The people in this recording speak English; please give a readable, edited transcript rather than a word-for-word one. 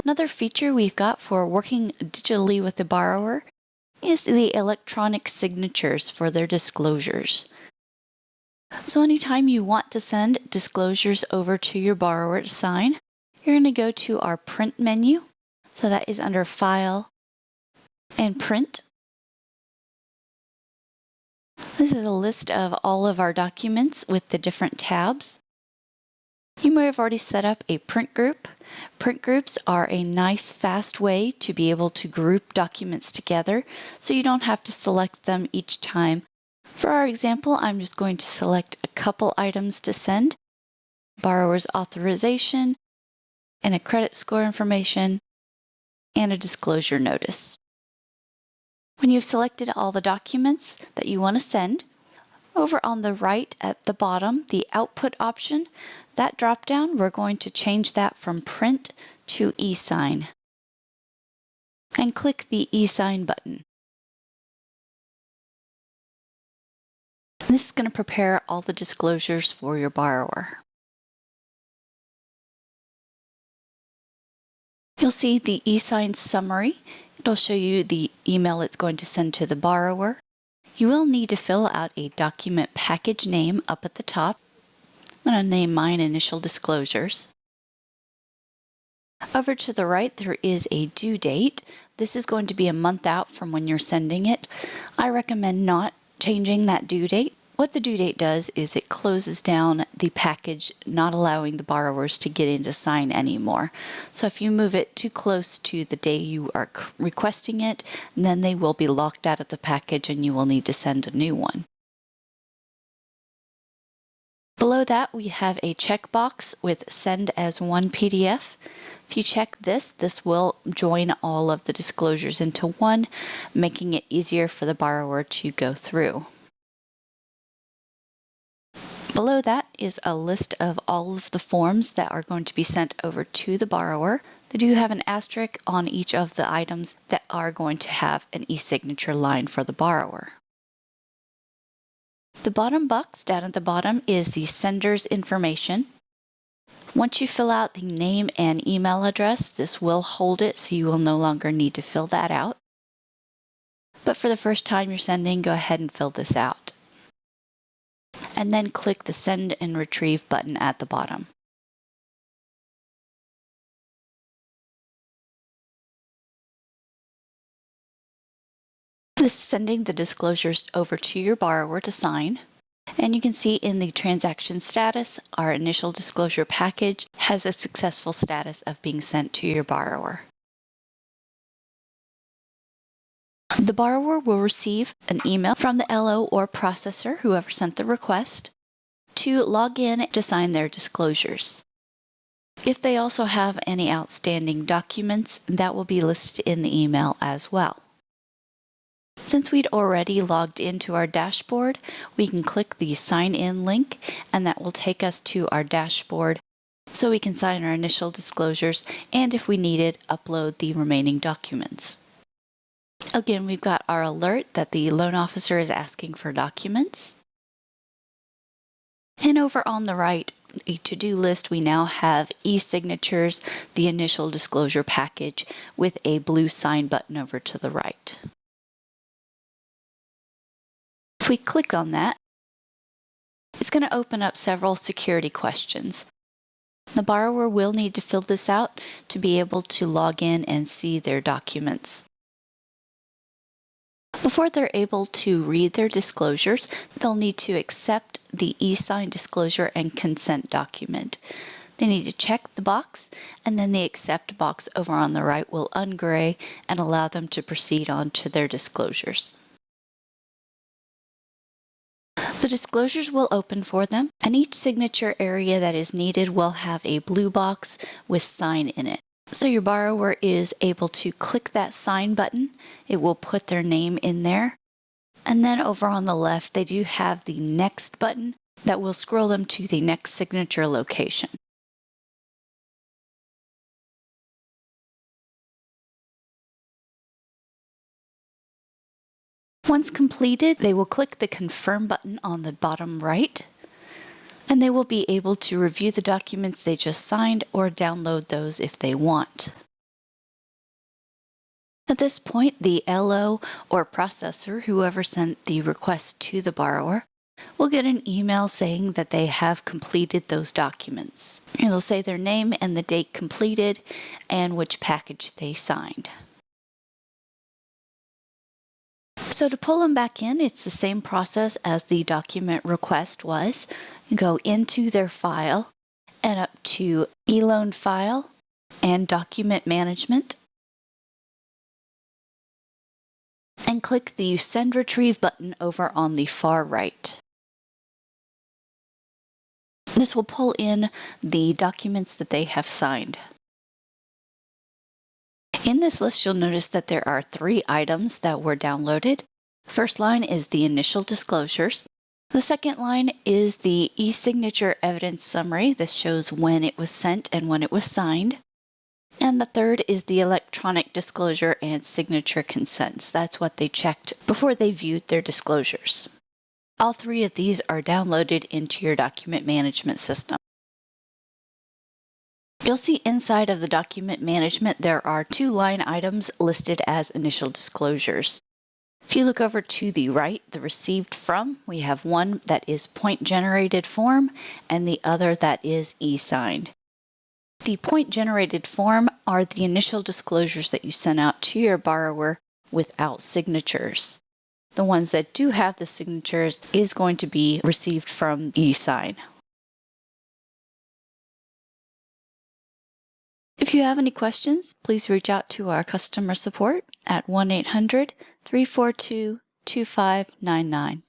Another feature we've got for working digitally with the borrower is the electronic signatures for their disclosures. So anytime you want to send disclosures over to your borrower to sign, you're going to go to our Print menu. So that is under File and Print. This is a list of all of our documents with the different tabs. You may have already set up a print group. Print groups are a nice, fast way to be able to group documents together, so you don't have to select them each time. For our example, I'm just going to select a couple items to send: borrower's authorization, and a credit score information, and a disclosure notice. When you've selected all the documents that you want to send, over on the right at the bottom, the Output option, that drop-down, we're going to change that from Print to eSign. And click the eSign button. This is going to prepare all the disclosures for your borrower. You'll see the eSign summary. It'll show you the email it's going to send to the borrower. You will need to fill out a document package name up at the top. I'm going to name mine Initial Disclosures. Over to the right, there is a due date. This is going to be a month out from when you're sending it. I recommend not changing that due date. What the due date does is it closes down the package, not allowing the borrowers to get in to sign anymore. So if you move it too close to the day you are requesting it, then they will be locked out of the package and you will need to send a new one. Below that, we have a checkbox with Send as one PDF. If you check this, this will join all of the disclosures into one, making it easier for the borrower to go through. Below that is a list of all of the forms that are going to be sent over to the borrower. They do have an asterisk on each of the items that are going to have an e-signature line for the borrower. The bottom box down at the bottom is the sender's information. Once you fill out the name and email address, this will hold it, so you will no longer need to fill that out. But for the first time you're sending, go ahead and fill this out. And then click the Send and Retrieve button at the bottom. This is sending the disclosures over to your borrower to sign. And you can see in the transaction status, our initial disclosure package has a successful status of being sent to your borrower. The borrower will receive an email from the LO or processor, whoever sent the request, to log in to sign their disclosures. If they also have any outstanding documents, that will be listed in the email as well. Since we'd already logged into our dashboard, we can click the Sign In link, and that will take us to our dashboard so we can sign our initial disclosures, and if we needed, upload the remaining documents. Again, we've got our alert that the loan officer is asking for documents. And over on the right, a to-do list, we now have e-signatures, the initial disclosure package, with a blue sign button over to the right. If we click on that, it's going to open up several security questions. The borrower will need to fill this out to be able to log in and see their documents. Before they're able to read their disclosures, they'll need to accept the e-sign disclosure and consent document. They need to check the box, and then the accept box over on the right will ungray and allow them to proceed on to their disclosures. The disclosures will open for them, and each signature area that is needed will have a blue box with sign in it. So your borrower is able to click that sign button. It will put their name in there. And then over on the left, they do have the next button that will scroll them to the next signature location. Once completed, they will click the Confirm button on the bottom right, and they will be able to review the documents they just signed or download those if they want. At this point, the LO or processor, whoever sent the request to the borrower, will get an email saying that they have completed those documents. It'll say their name and the date completed and which package they signed. So to pull them back in, it's the same process as the document request was. You go into their file and up to eLoan File and Document Management, and click the Send Retrieve button over on the far right. This will pull in the documents that they have signed. In this list, you'll notice that there are 3 items that were downloaded. First line is the initial disclosures. The second line is the e-signature evidence summary. This shows when it was sent and when it was signed. And the third is the electronic disclosure and signature consents. That's what they checked before they viewed their disclosures. All 3 of these are downloaded into your document management system. You'll see inside of the document management there are 2 line items listed as initial disclosures. If you look over to the right, the received from, we have one that is point generated form and the other that is e-signed. The point generated form are the initial disclosures that you sent out to your borrower without signatures. The ones that do have the signatures is going to be received from e-sign. If you have any questions, please reach out to our customer support at 1-800-342-2599.